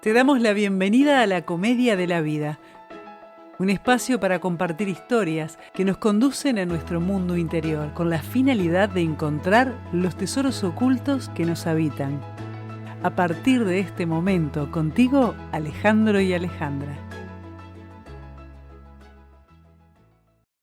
Te damos la bienvenida a la Comedia de la Vida, un espacio para compartir historias que nos conducen a nuestro mundo interior con la finalidad de encontrar los tesoros ocultos que nos habitan. A partir de este momento, contigo, Alejandro y Alejandra.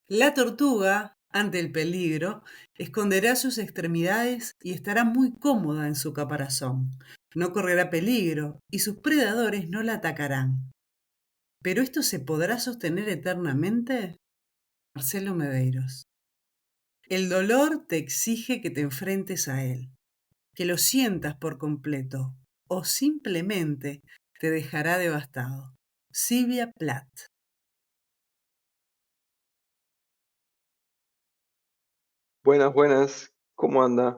La tortuga, ante el peligro, esconderá sus extremidades y estará muy cómoda en su caparazón. No correrá peligro y sus predadores no la atacarán. ¿Pero esto se podrá sostener eternamente? Marcelo Medeiros. El dolor te exige que te enfrentes a él, que lo sientas por completo o simplemente te dejará devastado. Sylvia Plath. Buenas, buenas. ¿Cómo anda?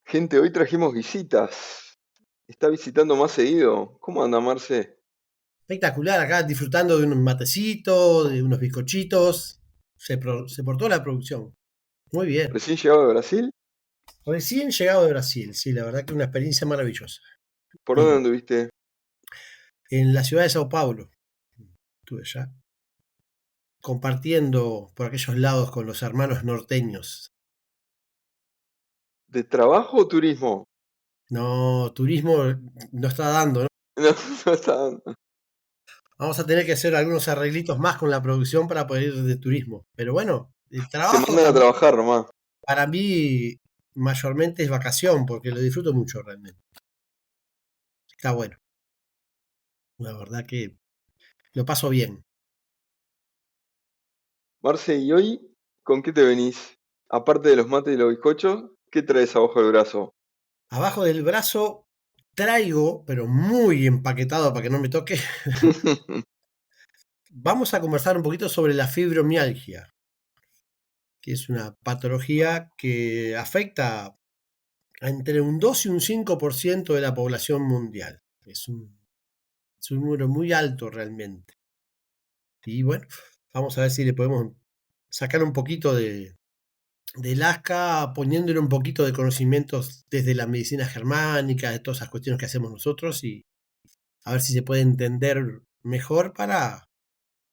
Gente, hoy trajimos visitas. Está visitando más seguido. ¿Cómo anda, Marce? Espectacular, acá disfrutando de un matecito, de unos bizcochitos. Se portó la producción. Muy bien. ¿Recién llegado de Brasil? Recién llegado de Brasil, sí, la verdad que una experiencia maravillosa. ¿Por dónde anduviste? En la ciudad de Sao Paulo, estuve allá, compartiendo por aquellos lados con los hermanos norteños. ¿De trabajo o turismo? No, turismo no está dando, ¿no? No, no está dando. Vamos a tener que hacer algunos arreglitos más con la producción para poder ir de turismo. Pero bueno, el Te trabajo mandan a también, trabajar nomás. para mí, mayormente es vacación, porque lo disfruto mucho realmente. Está bueno. La verdad que lo paso bien. Marce, ¿y hoy con qué te venís? Aparte de los mates y los bizcochos, ¿qué traes abajo del brazo? Abajo del brazo traigo, pero muy empaquetado para que no me toque, vamos a conversar un poquito sobre la fibromialgia, que es una patología que afecta a entre un 2 y un 5% de la población mundial. Es un número muy alto realmente. Y bueno, vamos a ver si le podemos sacar un poquito del ASCA, poniéndole un poquito de conocimientos desde la medicina germánica, de todas esas cuestiones que hacemos nosotros y a ver si se puede entender mejor para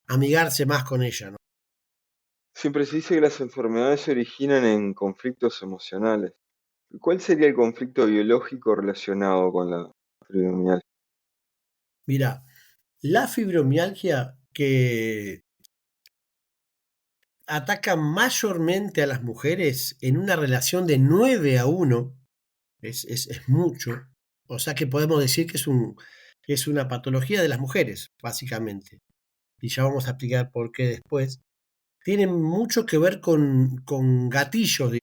amigarse más con ella, ¿no? Siempre se dice que las enfermedades se originan en conflictos emocionales. ¿Cuál sería el conflicto biológico relacionado con la fibromialgia? Mira, la fibromialgia que ataca mayormente a las mujeres en una relación de 9-1, es mucho, o sea que podemos decir que es una patología de las mujeres, básicamente, y ya vamos a explicar por qué después. Tiene mucho que ver con gatillos.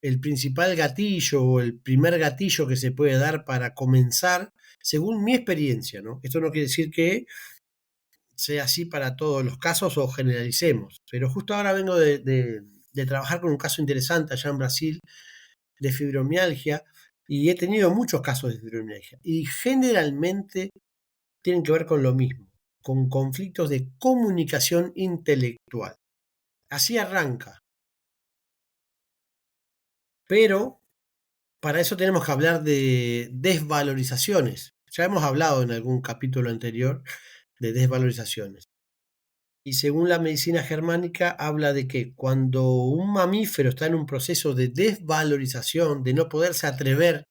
El principal gatillo o el primer gatillo que se puede dar para comenzar, según mi experiencia, ¿no? Esto no quiere decir que sea así para todos los casos o generalicemos, pero justo ahora vengo de trabajar con un caso interesante allá en Brasil de fibromialgia y he tenido muchos casos de fibromialgia y generalmente tienen que ver con lo mismo, con conflictos de comunicación intelectual. Así arranca, pero para eso tenemos que hablar de desvalorizaciones. Ya hemos hablado en algún capítulo anterior de desvalorizaciones. Y según la medicina germánica, habla de que cuando un mamífero está en un proceso de desvalorización, de no poderse atrever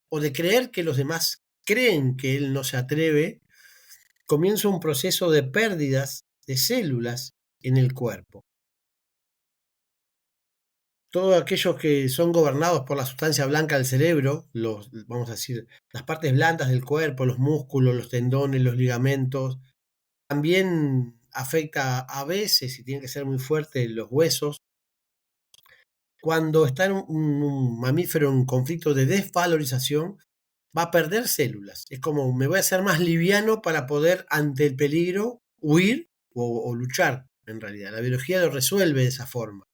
o de creer que los demás creen que él no se atreve, comienza un proceso de pérdidas de células en el cuerpo. Todos aquellos que son gobernados por la sustancia blanca del cerebro, vamos a decir, las partes blandas del cuerpo, los músculos, los tendones, los ligamentos, también afecta a veces, y tiene que ser muy fuerte, los huesos. Cuando está en un mamífero en conflicto de desvalorización, va a perder células. Es como me voy a hacer más liviano para poder, ante el peligro, huir o luchar, en realidad. La biología lo resuelve de esa forma.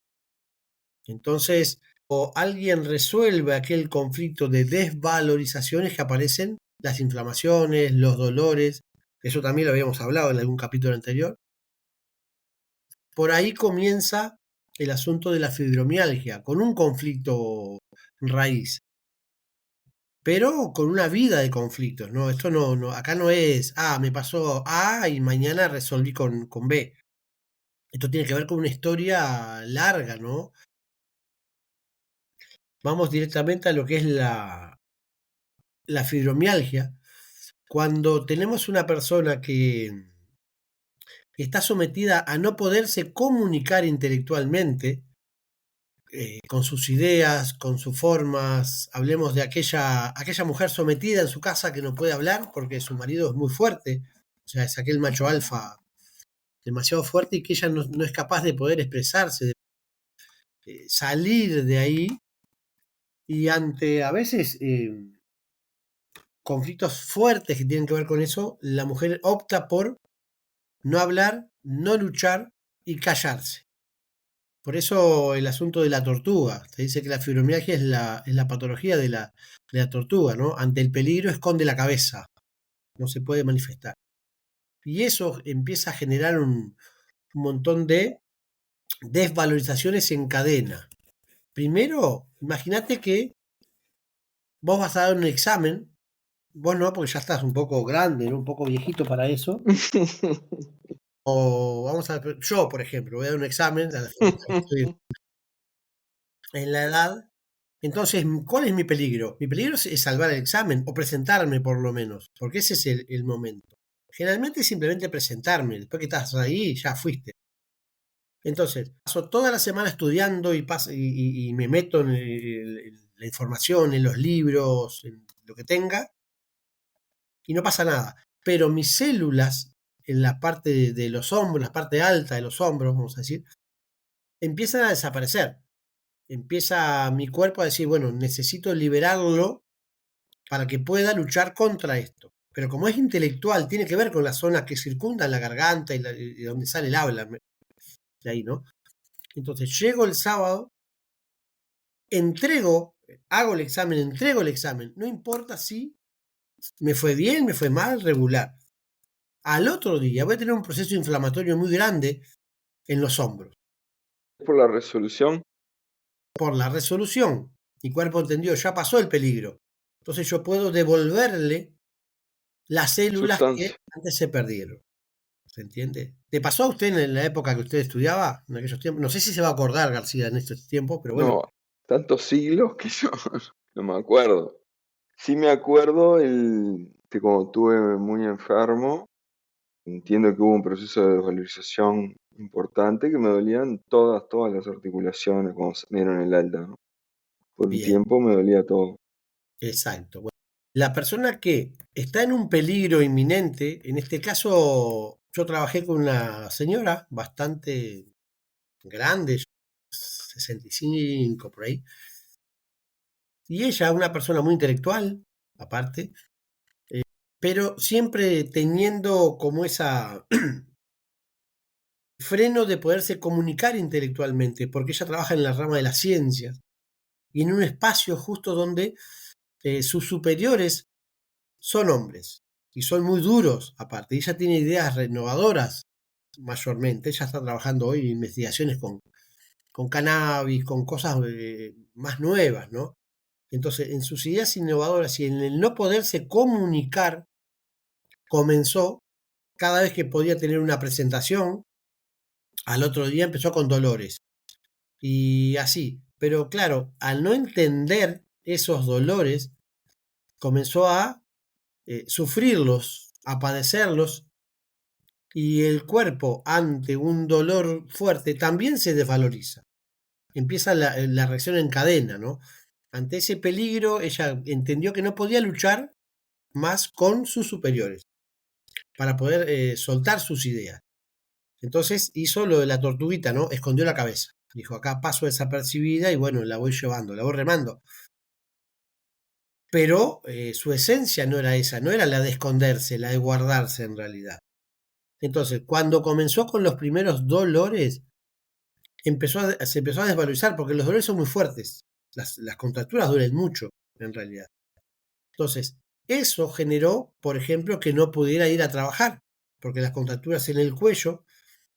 Entonces, o alguien resuelve aquel conflicto de desvalorizaciones que aparecen, las inflamaciones, los dolores, eso también lo habíamos hablado en algún capítulo anterior. Por ahí comienza el asunto de la fibromialgia, con un conflicto raíz. pero con una vida de conflictos, ¿no? Esto no, acá no es, me pasó A y mañana resolví con B. Esto tiene que ver con una historia larga, ¿no? Vamos directamente a lo que es la fibromialgia. Cuando tenemos una persona que está sometida a no poderse comunicar intelectualmente, con sus ideas, con sus formas, hablemos de aquella mujer sometida en su casa que no puede hablar porque su marido es muy fuerte, o sea, es aquel macho alfa demasiado fuerte y que ella no es capaz de poder expresarse, de salir de ahí, y ante a veces conflictos fuertes que tienen que ver con eso, la mujer opta por no hablar, no luchar y callarse. Por eso el asunto de la tortuga. Se dice que la fibromialgia es la patología de la tortuga, ¿no? Ante el peligro esconde la cabeza, no se puede manifestar. Y eso empieza a generar un montón de desvalorizaciones en cadena. Primero, imagínate que vos vas a dar un examen, vos no, porque ya estás un poco grande, ¿no? Un poco viejito para eso. O vamos a ver, yo, por ejemplo, voy a dar un examen estoy en la edad. Entonces, ¿cuál es mi peligro? Mi peligro es salvar el examen o presentarme por lo menos, porque ese es el momento. Generalmente es simplemente presentarme, después que estás ahí ya fuiste. Entonces, paso toda la semana estudiando y me meto en la información, en los libros, en lo que tenga, y no pasa nada. Pero mis células, en la parte de los hombros, la parte alta de los hombros, vamos a decir, empiezan a desaparecer. Empieza mi cuerpo a decir, bueno, necesito liberarlo para que pueda luchar contra esto. Pero como es intelectual, tiene que ver con las zonas que circundan la garganta y donde sale el habla, de ahí, ¿no? Entonces llego el sábado, hago el examen, entrego el examen, no importa si me fue bien, me fue mal, regular. Al otro día voy a tener un proceso inflamatorio muy grande en los hombros. Por la resolución. Por la resolución. Mi cuerpo entendió, ya pasó el peligro. Entonces yo puedo devolverle las células que Sustancia. antes se perdieron. ¿Se entiende? ¿Te pasó a usted en la época que usted estudiaba, en aquellos tiempos? No sé si se va a acordar, García, en estos tiempos, pero bueno. No, tantos siglos que yo no me acuerdo. Sí me acuerdo que cuando estuve muy enfermo, entiendo que hubo un proceso de desvalorización importante que me dolían todas las articulaciones cuando me dieron el alta, ¿no? Por un Bien, tiempo me dolía todo. exacto. Bueno, la persona que está en un peligro inminente, en este caso yo trabajé con una señora bastante grande, 65 por ahí, y ella, una persona muy intelectual, aparte, pero siempre teniendo como esa freno de poderse comunicar intelectualmente, porque ella trabaja en la rama de las ciencias y en un espacio justo donde sus superiores son hombres y son muy duros aparte. Y ella tiene ideas renovadoras mayormente. Ella está trabajando hoy en investigaciones con cannabis, con cosas más nuevas, ¿no? Entonces, en sus ideas innovadoras y en el no poderse comunicar, comenzó cada vez que podía tener una presentación, al otro día empezó con dolores. Y así. Pero claro, al no entender esos dolores, comenzó a sufrirlos, a padecerlos, y el cuerpo ante un dolor fuerte también se desvaloriza. Empieza la reacción en cadena, ¿no? Ante ese peligro, ella entendió que no podía luchar más con sus superiores para poder soltar sus ideas. Entonces hizo lo de la tortuguita, ¿no? Escondió la cabeza. Dijo, acá paso desapercibida y bueno, la voy llevando, la voy remando. Pero su esencia no era esa, no era la de esconderse, la de guardarse en realidad. Entonces, cuando comenzó con los primeros dolores, se empezó a desvalorizar porque los dolores son muy fuertes. Las contracturas duelen mucho, en realidad. Entonces, eso generó, por ejemplo, que no pudiera ir a trabajar, porque las contracturas en el cuello,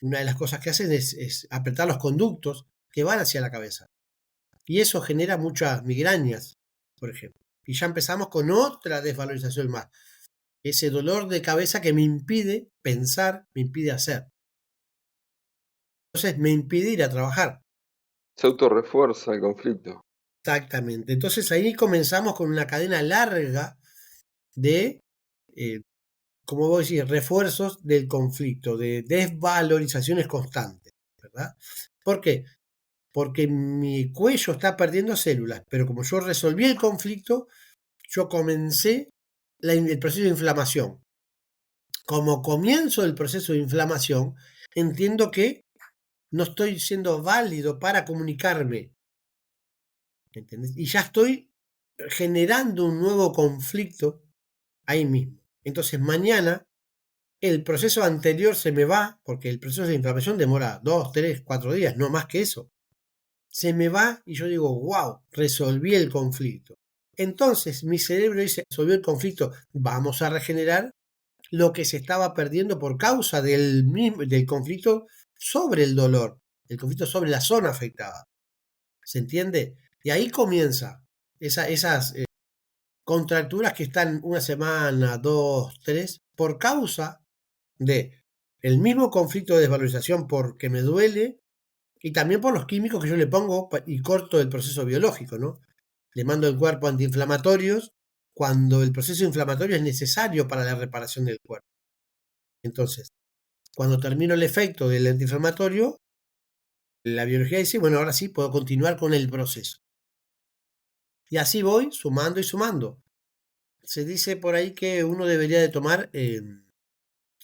una de las cosas que hacen es apretar los conductos que van hacia la cabeza. Y eso genera muchas migrañas, por ejemplo. Y ya empezamos con otra desvalorización más. Ese dolor de cabeza que me impide pensar, me impide hacer. Entonces me impide ir a trabajar. Se autorrefuerza el conflicto. Exactamente. Entonces ahí comenzamos con una cadena larga de, como vos decís, refuerzos del conflicto, de desvalorizaciones constantes, ¿verdad? ¿Por qué? Porque mi cuello está perdiendo células, pero como yo resolví el conflicto, yo comencé el proceso de inflamación. Como comienzo el proceso de inflamación, entiendo que no estoy siendo válido para comunicarme, ¿entendés? Y ya estoy generando un nuevo conflicto ahí mismo. Entonces mañana el proceso anterior se me va, porque el proceso de inflamación demora 2, 3, 4 días, no más que eso. Se me va y yo digo, wow, resolví el conflicto. Entonces mi cerebro dice, resolvió el conflicto, vamos a regenerar lo que se estaba perdiendo por causa del conflicto sobre el dolor, el conflicto sobre la zona afectada. ¿Se entiende? Y ahí comienza esas contracturas que están una semana, 2, 3, por causa de el mismo conflicto de desvalorización porque me duele y también por los químicos que yo le pongo y corto el proceso biológico, ¿no? Le mando al cuerpo antiinflamatorios cuando el proceso inflamatorio es necesario para la reparación del cuerpo. Entonces, cuando termino el efecto del antiinflamatorio, la biología dice, bueno, ahora sí puedo continuar con el proceso. Y así voy sumando y sumando. Se dice por ahí que uno debería de tomar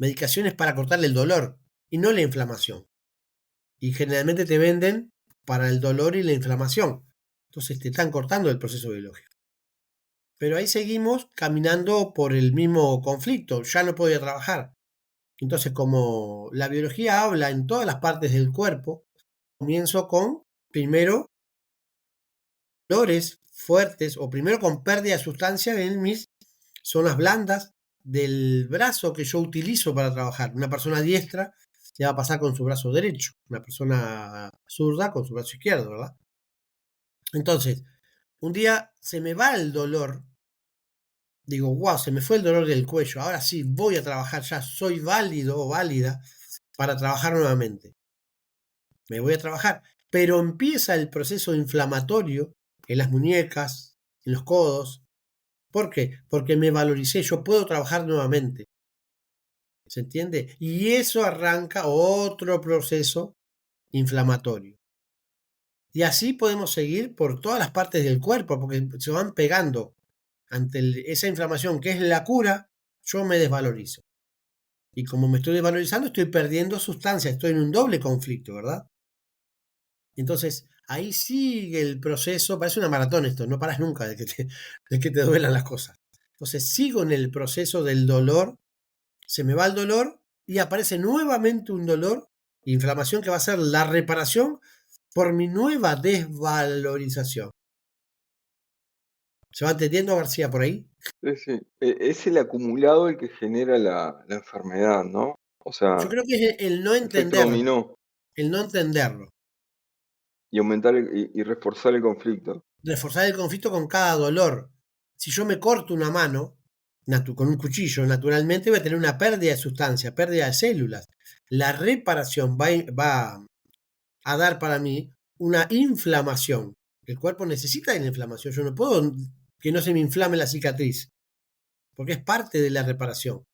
medicaciones para cortarle el dolor y no la inflamación. Y generalmente te venden para el dolor y la inflamación. Entonces te están cortando el proceso biológico. Pero ahí seguimos caminando por el mismo conflicto. Ya no puedo ir a trabajar. Entonces, como la biología habla en todas las partes del cuerpo, comienzo con, primero, dolores fuertes o primero con pérdida de sustancia en mis zonas blandas del brazo que yo utilizo para trabajar. Una persona diestra le va a pasar con su brazo derecho, una persona zurda con su brazo izquierdo, ¿verdad? Entonces, un día se me va el dolor, digo, wow, se me fue el dolor del cuello, ahora sí voy a trabajar, ya soy válido o válida para trabajar nuevamente. Me voy a trabajar, pero empieza el proceso inflamatorio en las muñecas, en los codos. ¿Por qué? Porque me valoricé, yo puedo trabajar nuevamente. ¿Se entiende? Y eso arranca otro proceso inflamatorio. Y así podemos seguir por todas las partes del cuerpo, porque se van pegando ante esa inflamación que es la cura, yo me desvalorizo. Y como me estoy desvalorizando, estoy perdiendo sustancia, estoy en un doble conflicto, ¿verdad? Entonces, ahí sigue el proceso, parece una maratón esto, no paras nunca de que te duelan las cosas. Entonces, sigo en el proceso del dolor, se me va el dolor y aparece nuevamente un dolor, inflamación que va a ser la reparación por mi nueva desvalorización. ¿Se va entendiendo, García, por ahí? Sí, sí. Es el acumulado el que genera la enfermedad, ¿no? O sea, Yo creo que es el no efecto entenderlo, dominó el no entenderlo. y aumentar y reforzar el conflicto. Reforzar el conflicto con cada dolor. Si yo me corto una mano con un cuchillo, naturalmente voy a tener una pérdida de sustancia, pérdida de células. La reparación va a dar para mí una inflamación. El cuerpo necesita de la inflamación. Yo no puedo que no se me inflame la cicatriz, porque es parte de la reparación.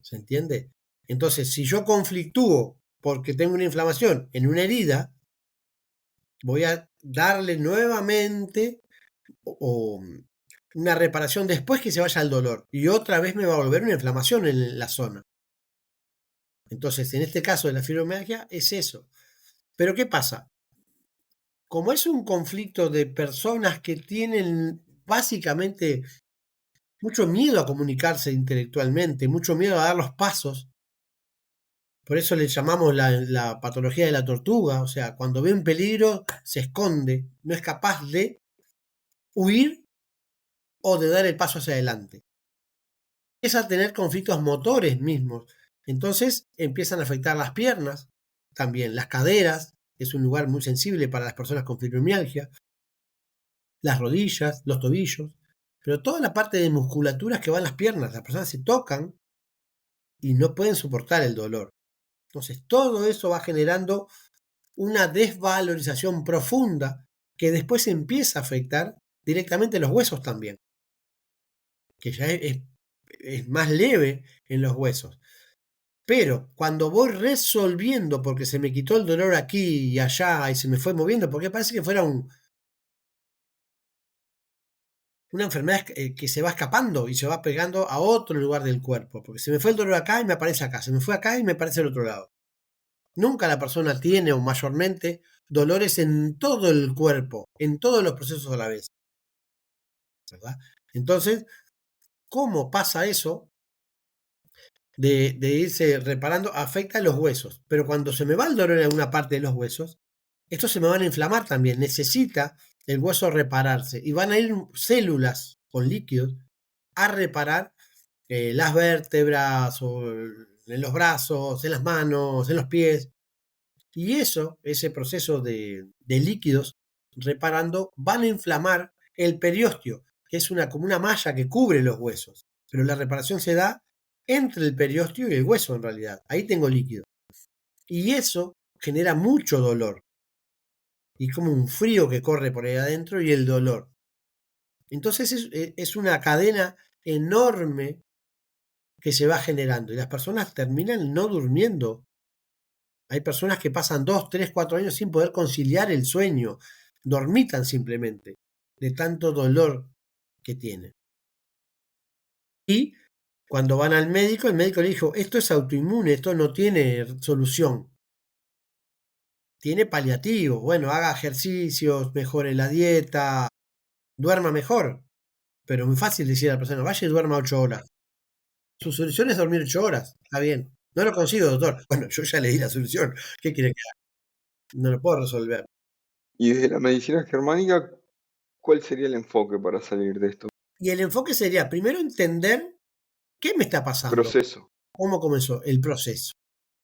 ¿Se entiende? Entonces, si yo conflictúo porque tengo una inflamación en una herida, voy a darle nuevamente o una reparación después que se vaya el dolor y otra vez me va a volver una inflamación en la zona. Entonces, en este caso de la fibromialgia es eso. Pero ¿qué pasa? Como es un conflicto de personas que tienen básicamente mucho miedo a comunicarse intelectualmente, mucho miedo a dar los pasos, por eso le llamamos la patología de la tortuga, o sea, cuando ve un peligro se esconde, no es capaz de huir o de dar el paso hacia adelante. Empieza a tener conflictos motores mismos, entonces empiezan a afectar las piernas, también las caderas, es un lugar muy sensible para las personas con fibromialgia, las rodillas, los tobillos, pero toda la parte de musculaturas que van las piernas. Las personas se tocan y no pueden soportar el dolor. Entonces, todo eso va generando una desvalorización profunda que después empieza a afectar directamente los huesos también, que ya es más leve en los huesos. Pero cuando voy resolviendo, porque se me quitó el dolor aquí y allá y se me fue moviendo, porque parece que fuera una enfermedad que se va escapando y se va pegando a otro lugar del cuerpo, porque se me fue el dolor acá y me aparece acá, se me fue acá y me aparece al otro lado. Nunca la persona tiene, o mayormente, dolores en todo el cuerpo, en todos los procesos a la vez, ¿verdad? Entonces, ¿cómo pasa eso de irse reparando? Afecta a los huesos, pero cuando se me va el dolor en alguna parte de los huesos, estos se me van a inflamar también. Necesita el hueso repararse y van a ir células con líquidos a reparar las vértebras o en los brazos, en las manos, en los pies. Y ese proceso de líquidos reparando, van a inflamar el periósteo, que es como una malla que cubre los huesos. Pero la reparación se da entre el periósteo y el hueso en realidad. Ahí tengo líquido. Y eso genera mucho dolor. Y como un frío que corre por ahí adentro y el dolor. Entonces es una cadena enorme que se va generando y las personas terminan no durmiendo. Hay personas que pasan 2, 3, 4 años sin poder conciliar el sueño, dormitan simplemente de tanto dolor que tienen. Y cuando van al médico, el médico le dijo, esto es autoinmune, esto no tiene solución. Tiene paliativo, bueno, haga ejercicios, mejore la dieta, duerma mejor. Pero es muy fácil decir a la persona, vaya y duerma 8 horas. Su solución es dormir 8 horas, está bien. No lo consigo, doctor. Bueno, yo ya le di la solución. ¿Qué quiere que haga? No lo puedo resolver. Y desde la medicina germánica, ¿cuál sería el enfoque para salir de esto? Y el enfoque sería primero entender qué me está pasando, Proceso. cómo comenzó el proceso.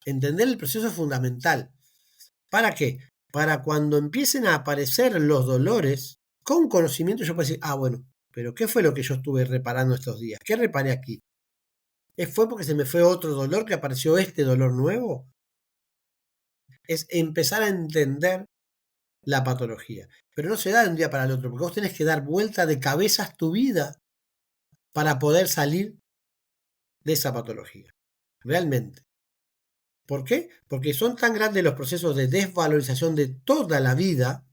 Entender el proceso es fundamental. ¿Para qué? Para cuando empiecen a aparecer los dolores, con conocimiento yo puedo decir, bueno, pero ¿qué fue lo que yo estuve reparando estos días? ¿Qué reparé aquí? ¿Fue porque se me fue otro dolor que apareció este dolor nuevo? Es empezar a entender la patología. Pero no se da de un día para el otro, porque vos tenés que dar vuelta de cabezas tu vida para poder salir de esa patología. Realmente. ¿Por qué? Porque son tan grandes los procesos de desvalorización de toda la vida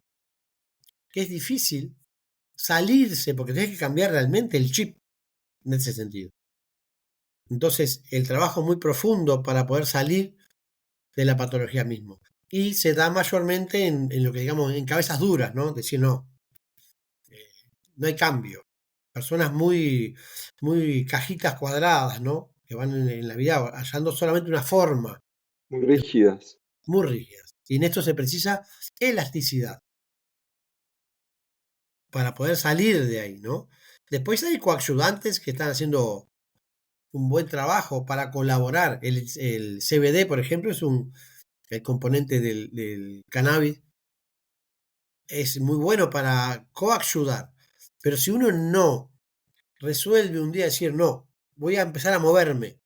que es difícil salirse, porque tenés que cambiar realmente el chip en ese sentido. Entonces, el trabajo es muy profundo para poder salir de la patología mismo. Y se da mayormente en lo que digamos, en cabezas duras, ¿no? Decir, no, no hay cambio. Personas muy, muy cajitas cuadradas, ¿no? Que van en la vida hallando solamente una forma. Muy rígidas. Muy rígidas. Y en esto se precisa elasticidad para poder salir de ahí, ¿no? Después hay coayudantes que están haciendo un buen trabajo para colaborar. El CBD, por ejemplo, es el componente del cannabis. Es muy bueno para coayudar. Pero si uno no resuelve un día decir, no, voy a empezar a moverme,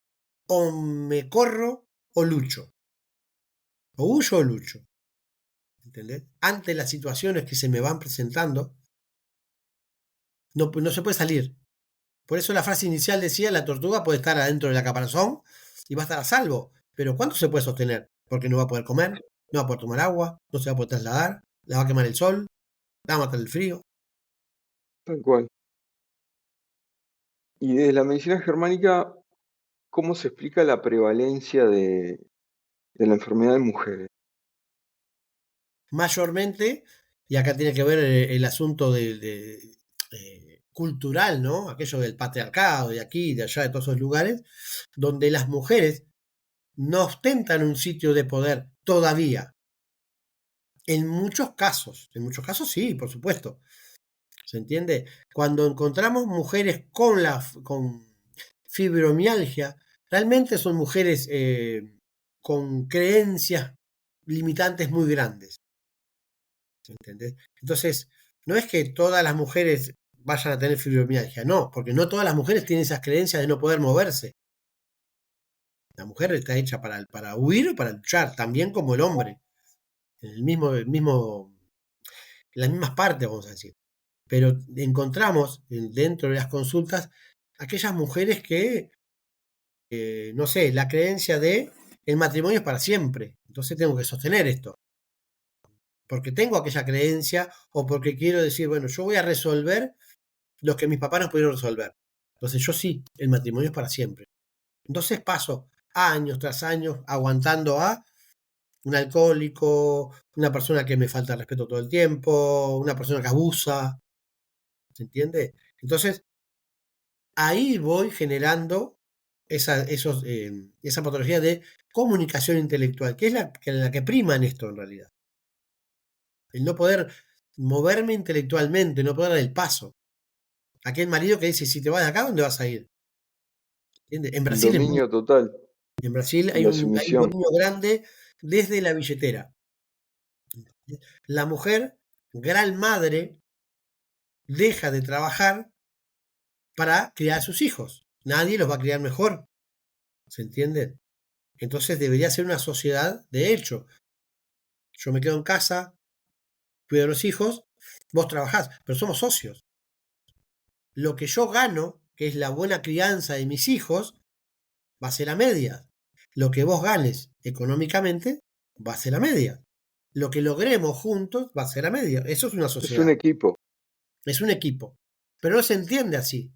o me corro o lucho. O huyo o lucho. ¿Entendés? Ante las situaciones que se me van presentando, no se puede salir. Por eso la frase inicial decía, la tortuga puede estar adentro de la caparazón y va a estar a salvo. Pero ¿cuánto se puede sostener? Porque no va a poder comer, no va a poder tomar agua, no se va a poder trasladar, la va a quemar el sol, la va a matar el frío. Tal cual. Y desde la medicina germánica, ¿cómo se explica la prevalencia de la enfermedad en mujeres? Mayormente, y acá tiene que ver el asunto cultural, ¿no? Aquello del patriarcado, de aquí, de allá, de todos esos lugares, donde las mujeres no ostentan un sitio de poder todavía. En muchos casos sí, por supuesto. ¿Se entiende? Cuando encontramos mujeres con fibromialgia, realmente son mujeres con creencias limitantes muy grandes. ¿Se entiende? Entonces, No es que todas las mujeres vayan a tener fibromialgia, no, porque no todas las mujeres tienen esas creencias de no poder moverse. La mujer está hecha para huir o para luchar, también como el hombre, en las mismas partes, vamos a decir. Pero encontramos dentro de las consultas aquellas mujeres que, no sé, la creencia de el matrimonio es para siempre, entonces tengo que sostener esto, porque tengo aquella creencia o porque quiero decir, bueno, yo voy a resolver lo que mis papás no pudieron resolver. Entonces yo sí, el matrimonio es para siempre. Entonces paso años tras años aguantando a un alcohólico, una persona que me falta el respeto todo el tiempo, una persona que abusa, ¿se entiende? Entonces ahí voy generando esa patología de comunicación intelectual, que es la que prima en esto en realidad. El no poder moverme intelectualmente, no poder dar el paso. Aquel marido que dice, si te vas de acá, ¿dónde vas a ir? ¿Entiendes? En El Brasil dominio total en Brasil y hay la un sumisión. dominio grande desde la billetera. La mujer, gran madre, deja de trabajar para criar a sus hijos. Nadie los va a criar mejor. ¿Se entiende? Entonces debería ser una sociedad de hecho. Yo me quedo en casa, cuido a los hijos, vos trabajás, pero somos socios. Lo que yo gano, que es la buena crianza de mis hijos, va a ser a media. Lo que vos ganes económicamente va a ser a media. Lo que logremos juntos va a ser a media. Eso es una Es un sociedad. equipo. Es un equipo. Pero no se entiende así.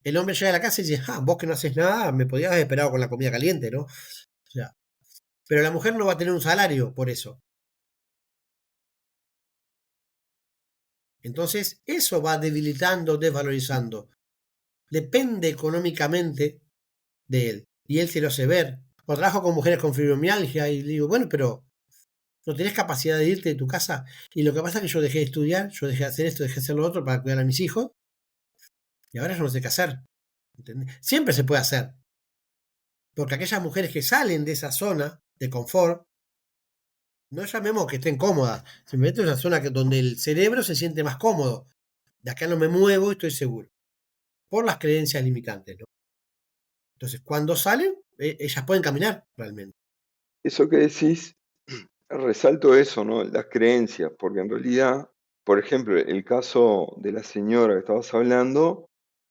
El hombre llega a la casa y dice, vos que no haces nada, me podías haber esperado con la comida caliente, ¿no? O sea, pero la mujer no va a tener un salario por eso. Entonces, eso va debilitando, desvalorizando. Depende económicamente de él. Y él se lo hace ver. O trabajo con mujeres con fibromialgia y digo, bueno, pero no tenés capacidad de irte de tu casa. Y lo que pasa es que yo dejé de estudiar, yo dejé de hacer esto, dejé de hacer lo otro para cuidar a mis hijos. Y ahora yo no sé qué hacer. ¿Entendés? Siempre se puede hacer. Porque aquellas mujeres que salen de esa zona de confort, no llamemos que estén cómodas, simplemente es una zona donde el cerebro se siente más cómodo. De acá no me muevo, estoy seguro. Por las creencias limitantes, ¿no? Entonces, cuando salen, ellas pueden caminar realmente. Eso que decís, resalto eso, ¿no? Las creencias, porque en realidad, por ejemplo, el caso de la señora que estabas hablando,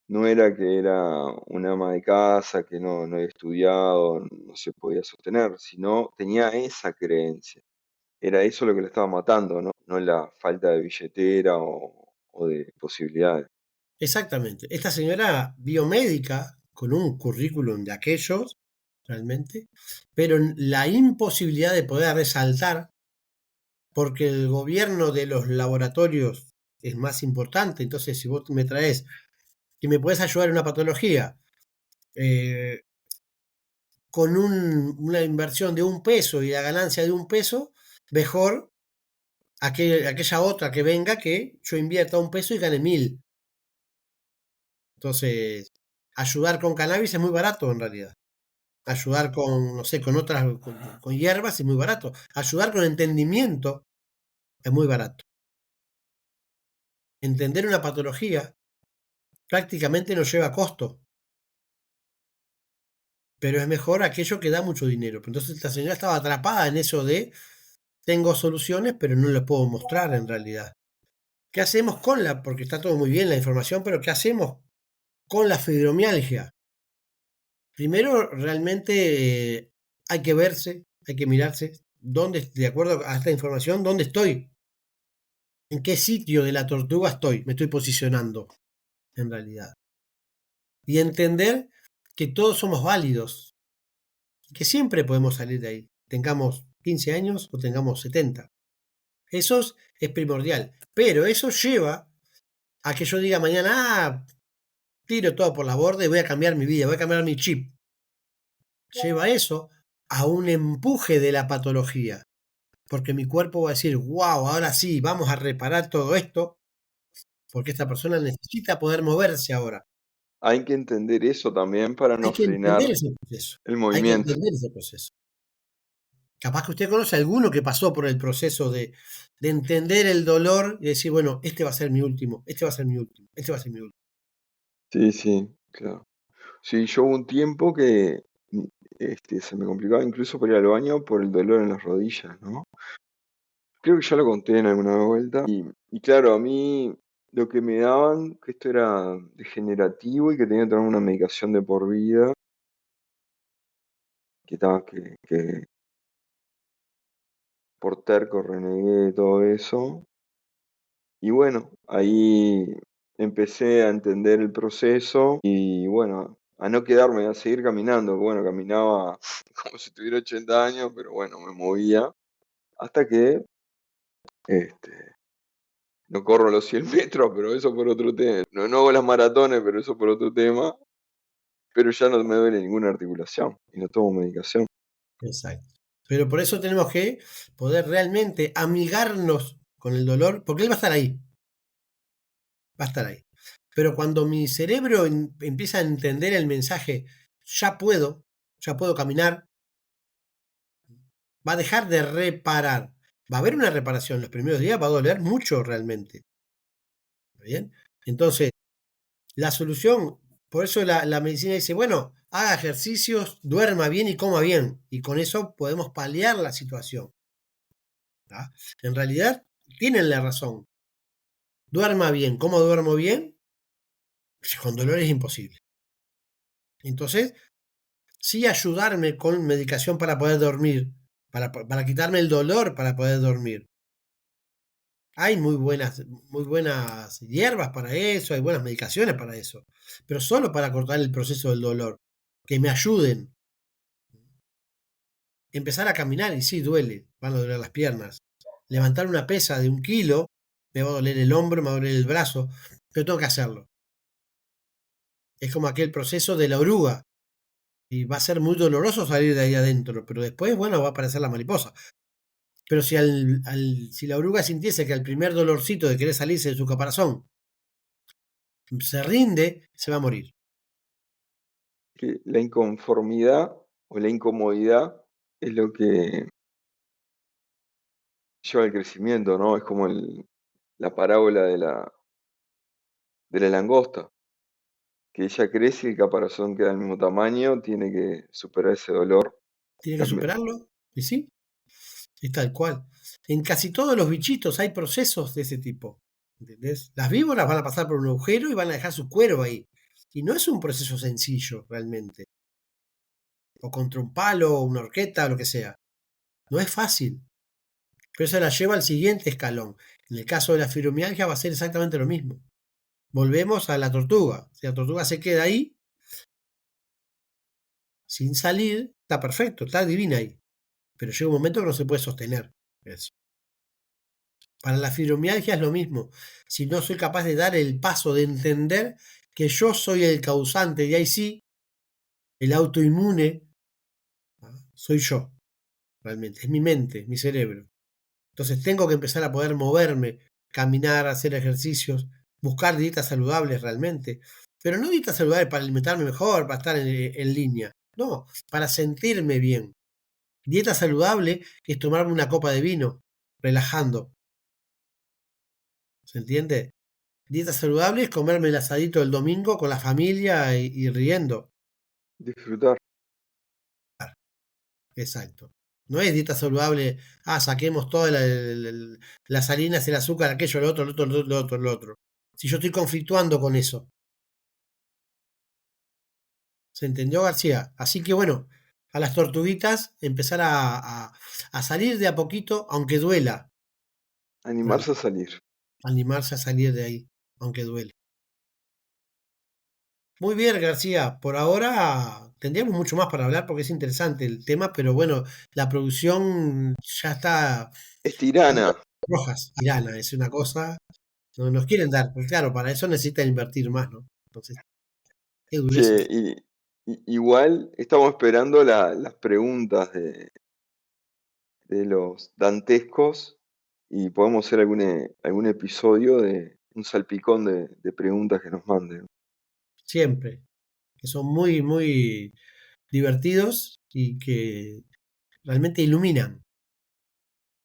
no era que era una ama de casa, que no había estudiado, no se podía sostener, sino tenía esa creencia. Era eso lo que le estaba matando, ¿no? No la falta de billetera o de posibilidades. Exactamente. Esta señora biomédica, con un currículum de aquellos, realmente, pero la imposibilidad de poder resaltar, porque el gobierno de los laboratorios es más importante, entonces si vos me traes que me puedes ayudar en una patología eh, con una inversión de $1 y la ganancia de $1, mejor aquella otra que venga que yo invierta $1 y gane 1.000. Entonces, ayudar con cannabis es muy barato en realidad. Ayudar con, no sé, con otras, con hierbas es muy barato. Ayudar con entendimiento es muy barato. Entender una patología prácticamente no lleva costo, pero es mejor aquello que da mucho dinero. Entonces esta señora estaba atrapada en eso de tengo soluciones, pero no las puedo mostrar en realidad. ¿Qué hacemos porque está todo muy bien la información, pero qué hacemos con la fibromialgia? Primero, realmente hay que verse, hay que mirarse, de acuerdo a esta información, dónde estoy, en qué sitio de la tortuga estoy, me estoy posicionando, en realidad. Y entender que todos somos válidos, que siempre podemos salir de ahí, tengamos 15 años o tengamos 70. Eso es primordial, pero eso lleva a que yo diga mañana, tiro todo por la borda y voy a cambiar mi vida, voy a cambiar mi chip. Lleva eso a un empuje de la patología, porque mi cuerpo va a decir, wow, ahora sí, vamos a reparar todo esto, porque esta persona necesita poder moverse ahora. Hay que entender eso también para Hay no que entender frenar ese proceso, el hay que movimiento. entender ese proceso. Capaz que usted conoce a alguno que pasó por el proceso de entender el dolor y decir, bueno, este va a ser mi último, este va a ser mi último, este va a ser mi último. Sí, sí, claro. Sí, yo hubo un tiempo que se me complicaba incluso por ir al baño por el dolor en las rodillas, ¿no? Creo que ya lo conté en alguna vuelta. Y claro, a mí lo que me daban, que esto era degenerativo y que tenía que tomar una medicación de por vida, que por terco renegué de todo eso. Y bueno, ahí empecé a entender el proceso y bueno, a no quedarme, a seguir caminando. Bueno, caminaba como si tuviera 80 años, pero bueno, me movía hasta que este, no corro los 100 metros, pero eso por otro tema. No, no hago las maratones, pero eso por otro tema. Pero ya no me duele ninguna articulación y no tomo medicación. Exacto. Pero por eso tenemos que poder realmente amigarnos con el dolor, porque él va a estar ahí, va a estar ahí. Pero cuando mi cerebro empieza a entender el mensaje, ya puedo caminar, va a dejar de reparar. Va a haber una reparación, los primeros días va a doler mucho realmente. ¿Está bien? Entonces, la solución, por eso la medicina dice, bueno, haga ejercicios, duerma bien y coma bien. Y con eso podemos paliar la situación. ¿Tá? En realidad, tienen la razón. Duerma bien. ¿Cómo duermo bien? Con dolor es imposible. Entonces, sí ayudarme con medicación para poder dormir, para quitarme el dolor para poder dormir. Hay muy buenas hierbas para eso, hay buenas medicaciones para eso, pero solo para cortar el proceso del dolor, que me ayuden. Empezar a caminar y sí duele, van a doler las piernas. Levantar una pesa de 1 kilo, me va a doler el hombro, me va a doler el brazo, pero tengo que hacerlo. Es como aquel proceso de la oruga. Y va a ser muy doloroso salir de ahí adentro, pero después, bueno, va a aparecer la mariposa. Pero si la oruga sintiese que al primer dolorcito de querer salirse de su caparazón se rinde, se va a morir. Que la inconformidad o la incomodidad es lo que lleva al crecimiento, ¿no? Es como la parábola de la langosta, que ella crece y el caparazón queda del mismo tamaño, tiene que superar ese dolor. Tiene que También, superarlo, y sí, es tal cual. En casi todos los bichitos hay procesos de ese tipo. ¿Entendés? Las víboras van a pasar por un agujero y van a dejar su cuero ahí. Y no es un proceso sencillo realmente. O contra un palo, una horqueta, lo que sea. No es fácil. Pero eso la lleva al siguiente escalón. En el caso de la fibromialgia va a ser exactamente lo mismo. Volvemos a la tortuga. Si la tortuga se queda ahí, sin salir, está perfecto, está divina ahí. Pero llega un momento que no se puede sostener eso. Para la fibromialgia es lo mismo. Si no soy capaz de dar el paso de entender que yo soy el causante, y ahí sí, el autoinmune, soy yo, realmente. Es mi mente, mi cerebro. Entonces tengo que empezar a poder moverme, caminar, hacer ejercicios, buscar dietas saludables realmente. Pero no dietas saludables para alimentarme mejor, para estar en línea. No, para sentirme bien. Dieta saludable es tomarme una copa de vino, relajando. ¿Se entiende? Dieta saludable es comerme el asadito del domingo con la familia y riendo. disfrutar. Exacto. No es dieta saludable, saquemos todas las harinas, el azúcar, aquello, lo otro, lo otro, lo otro, lo otro. Si yo estoy conflictuando con eso. ¿Se entendió, García? Así que bueno, a las tortuguitas empezar a salir de a poquito, aunque duela. Animarse a salir. Animarse a salir de ahí, aunque duele. Muy bien, García. Por ahora tendríamos mucho más para hablar porque es interesante el tema, pero bueno, la producción ya está Es tirana. rojas. Tirana, es una cosa. No nos quieren dar, porque claro, para eso necesitan invertir más, ¿no? Entonces, qué dureza. Che, igual estamos esperando las preguntas de los dantescos y podemos hacer algún episodio de un salpicón de preguntas que nos manden. Siempre. Que son muy, muy divertidos y que realmente iluminan.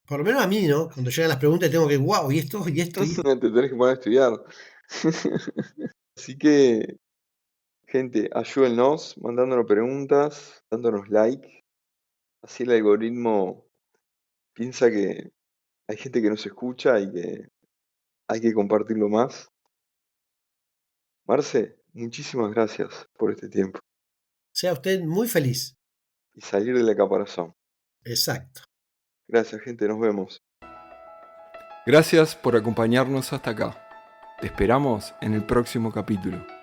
Por lo menos a mí, ¿no? Cuando llegan las preguntas tengo que, wow, y esto, y esto, y esto. Te tenés que poner a estudiar. Así que, gente, ayúdennos mandándonos preguntas, dándonos like. Así el algoritmo piensa que hay gente que nos escucha y que hay que compartirlo más. Marce, muchísimas gracias por este tiempo Sea usted muy feliz. y salir de la caparazón. Exacto. Gracias, gente, nos vemos. Gracias por acompañarnos hasta acá. Te esperamos en el próximo capítulo.